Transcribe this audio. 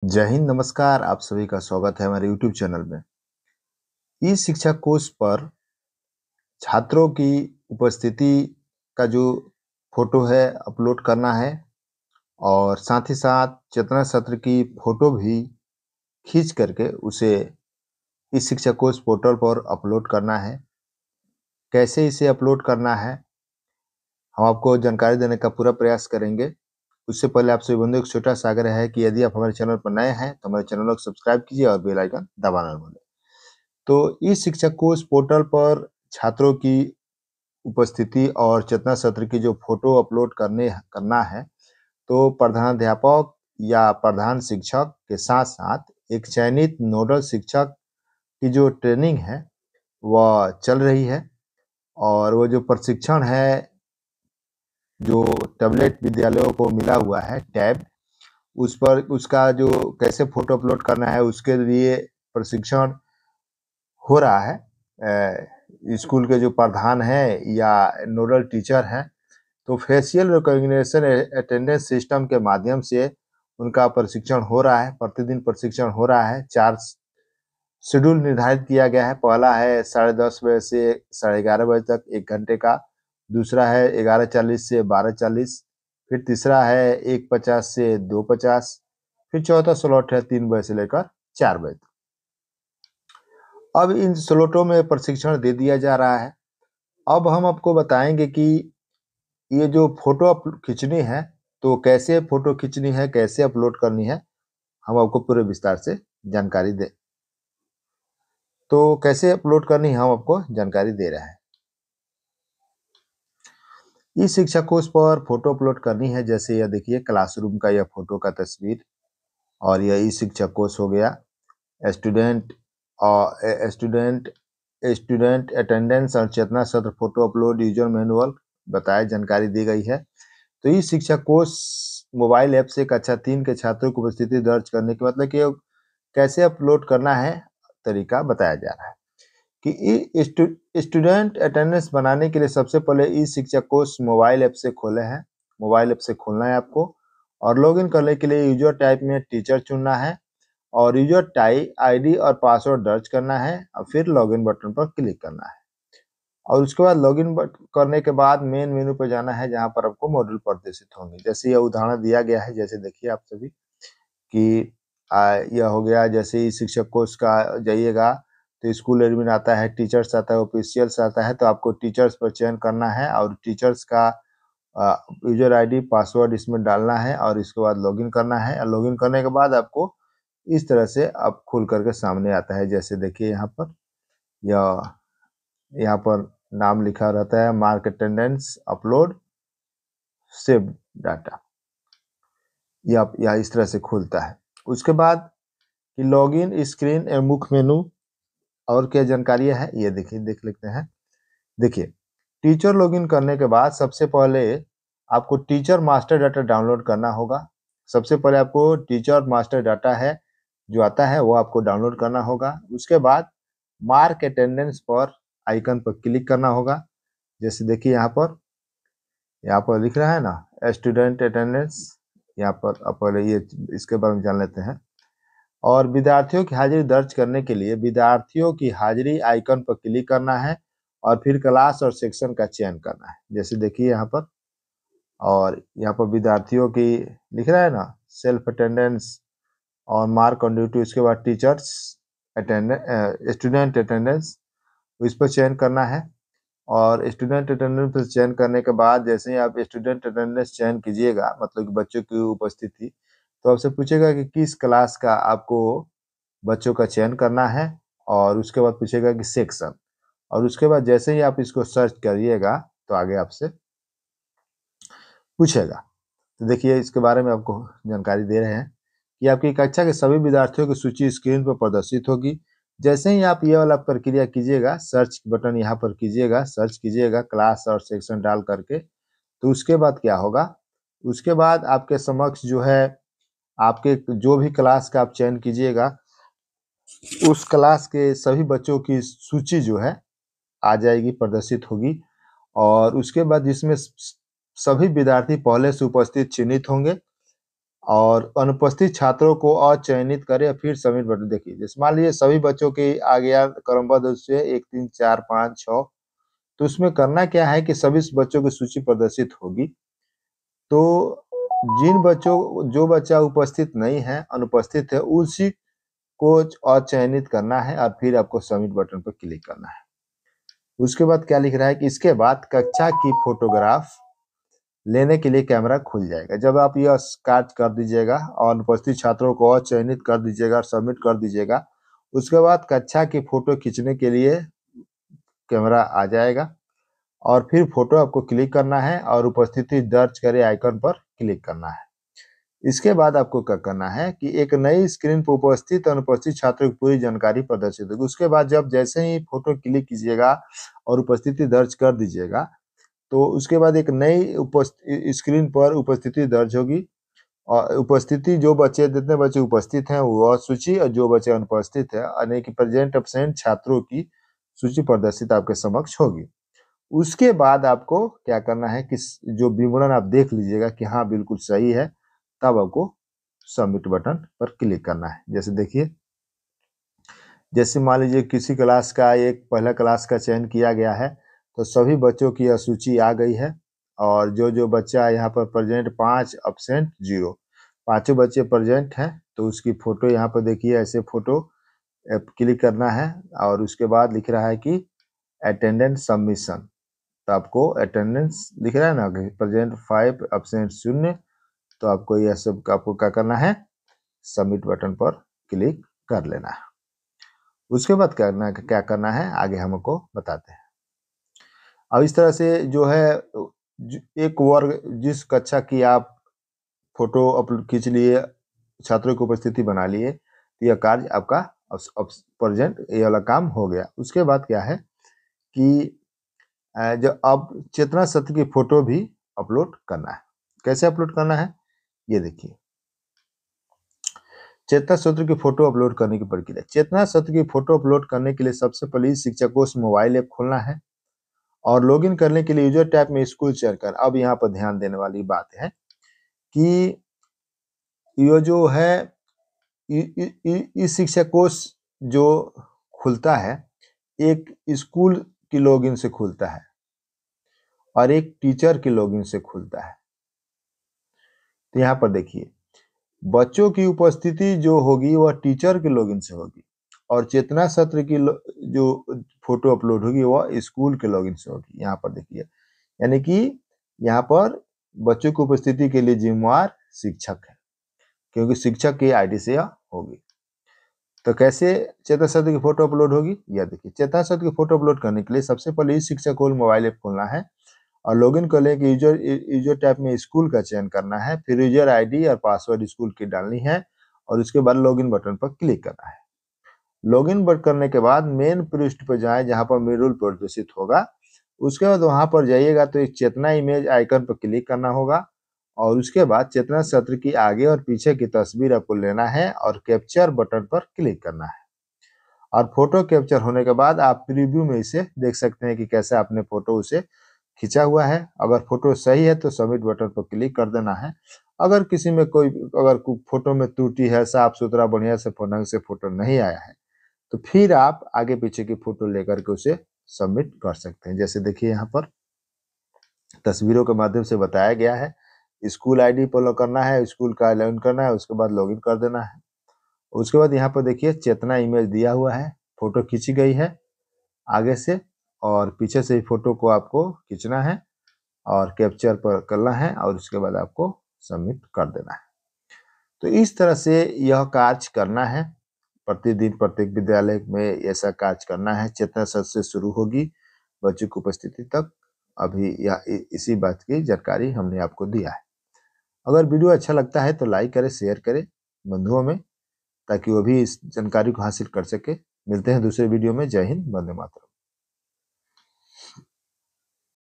जय हिंद, नमस्कार। आप सभी का स्वागत है हमारे यूट्यूब चैनल में। ई शिक्षा कोर्स पर छात्रों की उपस्थिति का जो फोटो है अपलोड करना है और साथ ही साथ चेतना सत्र की फोटो भी खींच करके उसे ई शिक्षा कोर्स पोर्टल पर अपलोड करना है। कैसे इसे अपलोड करना है हम आपको जानकारी देने का पूरा प्रयास करेंगे। उससे पहले आप सभी बंधुओं को एक छोटा सा आग्रह है कि यदि आप हमारे चैनल पर नए हैं तो हमारे चैनल को सब्सक्राइब कीजिए और बेल आइकन दबाना न भूलें। तो ई शिक्षा कोर्स पोर्टल पर छात्रों की उपस्थिति और चेतना सत्र की जो फोटो अपलोड करना है, तो प्रधानाध्यापक या प्रधान शिक्षक के साथ साथ एक चयनित नोडल शिक्षक की जो ट्रेनिंग है वह चल रही है। और वो जो प्रशिक्षण है, जो टैबलेट विद्यालयों को मिला हुआ है टैब, उस पर उसका जो कैसे फोटो अपलोड करना है उसके लिए प्रशिक्षण हो रहा है। स्कूल के जो प्रधान हैं या नोडल टीचर हैं, तो फेशियल रिकॉग्निशन अटेंडेंस सिस्टम के माध्यम से उनका प्रशिक्षण हो रहा है। प्रतिदिन प्रशिक्षण हो रहा है। 4 शेड्यूल निर्धारित किया गया है। पहला है 10:30 बजे से 11:30 बजे तक 1 घंटे का। दूसरा है 11:40 से 12:40। फिर तीसरा है 1:50 से 2:50। फिर चौथा स्लॉट है 3 बजे से लेकर 4 बजे तक। अब इन स्लॉटों में प्रशिक्षण दे दिया जा रहा है। अब हम आपको बताएंगे कि ये जो फोटो खींचनी है, तो कैसे फोटो खींचनी है, कैसे अपलोड करनी है, हम आपको पूरे विस्तार से जानकारी दें। तो कैसे अपलोड करनी है हम आपको जानकारी दे रहे हैं। ई शिक्षा कोर्स पर फोटो अपलोड करनी है। जैसे यह देखिए क्लासरूम का यह फोटो का तस्वीर, और यह ई शिक्षा कोर्स हो गया। स्टूडेंट और स्टूडेंट अटेंडेंस और चेतना सत्र फोटो अपलोड यूजर मैनुअल बताए जानकारी दी गई है। तो ई शिक्षा कोर्स मोबाइल ऐप से कक्षा 3 के छात्रों की उपस्थिति दर्ज करने के मतलब कि कैसे अपलोड करना है, तरीका बताया जा रहा है कि स्टूडेंट अटेंडेंस बनाने के लिए सबसे पहले ई शिक्षा कोर्स मोबाइल ऐप से खोले हैं। मोबाइल ऐप से खोलना है आपको और लॉगिन करने के लिए यूजर टाइप में टीचर चुनना है और यूजर टाइप आईडी और पासवर्ड दर्ज करना है और फिर लॉगिन बटन पर क्लिक करना है। और उसके बाद लॉगिन करने के बाद मेन मेनू पर जाना है, जहां पर आपको मॉड्यूल प्रदर्शित होंगे। जैसे यह उदाहरण दिया गया है, जैसे देखिए आप सभी कि यह हो गया। जैसे ही शिक्षक कोर्स का जाइएगा तो स्कूल एडमिन आता है, टीचर्स आता है, ऑफिशियल्स आता है, तो आपको टीचर्स पर चयन करना है और टीचर्स का यूजर आईडी पासवर्ड इसमें डालना है और इसके बाद लॉगिन करना है। और लॉगिन करने के बाद आपको इस तरह से अब खुल करके सामने आता है। जैसे देखिए यहाँ पर नाम लिखा रहता है, mark attendance, upload, save data. यह इस तरह से खुलता है। उसके बाद कि लॉगिन स्क्रीन एवं मुख्य मेनू और क्या जानकारियां हैं, ये देखिए देख लेते हैं। देखिए, टीचर लॉगिन करने के बाद सबसे पहले आपको टीचर मास्टर डाटा डाउनलोड करना होगा। सबसे पहले आपको टीचर मास्टर डाटा है जो आता है वो आपको डाउनलोड करना होगा। उसके बाद मार्क अटेंडेंस पर आइकन पर क्लिक करना होगा। जैसे देखिए यहाँ पर लिख रहा है ना स्टूडेंट अटेंडेंस। यहाँ पर आप पहले ये इसके बारे में जान लेते हैं। और विद्यार्थियों की हाजिरी दर्ज करने के लिए विद्यार्थियों की हाजिरी आइकन पर क्लिक करना है और फिर क्लास और सेक्शन का चयन करना है। जैसे देखिए यहाँ पर, और यहाँ पर विद्यार्थियों की लिख रहा है ना सेल्फ अटेंडेंस और मार्क ऑन ड्यूटी। उसके बाद टीचर्स अटेंडेंस, स्टूडेंट अटेंडेंस, इस पर चयन करना है। और स्टूडेंट अटेंडेंस पर चयन करने के बाद जैसे ही आप स्टूडेंट अटेंडेंस चयन कीजिएगा, मतलब कि बच्चों की उपस्थिति, तो आपसे पूछेगा कि किस क्लास का आपको बच्चों का चयन करना है और उसके बाद पूछेगा कि सेक्शन। और उसके बाद जैसे ही आप इसको सर्च करिएगा तो आगे आपसे पूछेगा। तो देखिए इसके बारे में आपको जानकारी दे रहे हैं कि आपकी कक्षा के सभी विद्यार्थियों की सूची स्क्रीन पर प्रदर्शित होगी। जैसे ही आप ये वाला प्रक्रिया कीजिएगा, सर्च बटन यहाँ पर कीजिएगा, सर्च कीजिएगा क्लास और सेक्शन डाल करके, तो उसके बाद क्या होगा, उसके बाद आपके समक्ष जो है आपके जो भी क्लास का आप चयन कीजिएगा उस क्लास के सभी बच्चों की सूची जो है आ जाएगी, प्रदर्शित होगी। और उसके बाद जिसमें सभी विद्यार्थी पहले से उपस्थित चिन्हित होंगे और अनुपस्थित छात्रों को अचयनित करें और फिर सबमिट बटन। देखिए जैसे मान लीजिए सभी बच्चों की आ गया क्रमबद्ध से 1 3 4 5 6, तो उसमें करना क्या है कि सभी बच्चों की सूची प्रदर्शित होगी। तो जिन बच्चों जो बच्चा उपस्थित नहीं है, अनुपस्थित है, उसी को अचयनित करना है और फिर आपको सबमिट बटन पर क्लिक करना है। उसके बाद क्या लिख रहा है कि इसके बाद कक्षा की फोटोग्राफ लेने के लिए कैमरा खुल जाएगा। जब आप यह कार्य कर दीजिएगा और अनुपस्थित छात्रों को अचयनित कर दीजिएगा और सबमिट कर दीजिएगा, उसके बाद कक्षा की फोटो खींचने के लिए कैमरा आ जाएगा और फिर फोटो आपको क्लिक करना है और उपस्थिति दर्ज करे आइकन पर क्लिक करना है। इसके बाद आपको क्या करना है कि एक नई स्क्रीन पर उपस्थित अनुपस्थित छात्रों की पूरी जानकारी प्रदर्शित होगी। उसके बाद जब जैसे ही फोटो क्लिक कीजिएगा और उपस्थिति दर्ज कर दीजिएगा, तो उसके बाद एक नई स्क्रीन पर उपस्थिति दर्ज होगी और उपस्थिति जो बच्चे जितने बच्चे उपस्थित हैं वो सूची और जो बच्चे अनुपस्थित है यानी कि प्रेजेंट एब्सेंट छात्रों की सूची प्रदर्शित आपके समक्ष होगी। उसके बाद आपको क्या करना है कि जो विवरण आप देख लीजिएगा कि हाँ बिल्कुल सही है, तब आपको सबमिट बटन पर क्लिक करना है। जैसे देखिए, जैसे मान लीजिए किसी क्लास का एक पहला क्लास का चयन किया गया है, तो सभी बच्चों की यह सूची आ गई है और जो बच्चा यहाँ पर प्रेजेंट 5 एब्सेंट 0, पांचों बच्चे प्रेजेंट हैं, तो उसकी फोटो यहाँ पर देखिए ऐसे फोटो क्लिक करना है और उसके बाद लिख रहा है कि अटेंडेंस सबमिशन। तो आपको अटेंडेंस दिख रहा है ना कि प्रेजेंट 5 एब्सेंट 0, तो आपको यह सब आपको क्या करना है, सबमिट बटन पर क्लिक कर लेना है। उसके बाद क्या करना है आगे हमको बताते हैं। अब इस तरह से जो है एक वर्ग जिस कक्षा की आप फोटो अपलोड खींच लिए, छात्रों की उपस्थिति बना लिए, तो यह कार्य आपका प्रेजेंट ये वाला काम हो गया। उसके बाद क्या है कि जो अब चेतना सत्र की फोटो भी अपलोड करना है। कैसे अपलोड करना है ये देखिए। चेतना सत्र की फोटो अपलोड करने की प्रक्रिया। चेतना सत्र की फोटो अपलोड करने के लिए सबसे पहले शिक्षा कोश मोबाइल ऐप खोलना है और लॉगिन करने के लिए यूजर टैब में स्कूल चयन कर। अब यहाँ पर ध्यान देने वाली बात है कि ये जो है इस शिक्षा कोश जो खुलता है, एक स्कूल की लॉगिन से खुलता है और एक टीचर की लॉगिन से खुलता है। तो यहाँ पर देखिए, बच्चों की उपस्थिति जो होगी वह टीचर के लॉगिन से होगी और चेतना सत्र की जो फोटो अपलोड होगी वह स्कूल के लॉगिन से होगी। यहाँ पर देखिए, यानी कि यहाँ पर बच्चों की उपस्थिति के लिए जिम्मेवार शिक्षक है, क्योंकि शिक्षक की आईडी से यह होगी। तो कैसे चेतना सत्र की फोटो अपलोड होगी, यह देखिए। चेतना सत्र की फोटो अपलोड करने के लिए सबसे पहले इस शिक्षा कोल मोबाइल ऐप खोलना है और लॉगिन कर लें कि यूजर टैब में स्कूल का चयन करना है, फिर यूजर आईडी और पासवर्ड स्कूल की डालनी है और उसके बाद लॉगिन बटन पर क्लिक करना है। लॉगिन करने के बाद मेन पृष्ठ पर जाएं जहां पर मेडूल प्रदर्शित होगा। उसके बाद वहां पर जाइएगा तो एक चेतना इमेज आइकन पर क्लिक करना होगा और उसके बाद चेतना सत्र की आगे और पीछे की तस्वीर आपको लेना है और कैप्चर बटन पर क्लिक करना है। और फोटो कैप्चर होने के बाद आप प्रीव्यू में इसे देख सकते हैं कि कैसे आपने फोटो उसे खींचा हुआ है। अगर फोटो सही है तो सबमिट बटन पर क्लिक कर देना है। अगर किसी में अगर फोटो में त्रुटि है, साफ सुथरा बढ़िया से ढंग से फोटो नहीं आया है, तो फिर आप आगे पीछे की फोटो लेकर के उसे सबमिट कर सकते हैं। जैसे देखिए यहाँ पर तस्वीरों के माध्यम से बताया गया है, स्कूल आईडी फॉलो करना है, स्कूल का लॉगिन करना है, उसके बाद लॉगिन कर देना है। उसके बाद यहाँ पर देखिए चेतना इमेज दिया हुआ है, फोटो खींची गई है आगे से और पीछे से फोटो को आपको खींचना है और कैप्चर पर करना है और उसके बाद आपको सबमिट कर देना है। तो इस तरह से यह कार्य करना है। प्रतिदिन प्रत्येक विद्यालय में ऐसा कार्य करना है। चेतना सत्र से शुरू होगी बच्चों की उपस्थिति तक। अभी इसी बात की जानकारी हमने आपको दिया है। अगर वीडियो अच्छा लगता है तो लाइक करें, शेयर करें बंधुओं में, ताकि वो भी इस जानकारी को हासिल कर सके। मिलते हैं दूसरे वीडियो में। जय हिंद, वंदे मातरम।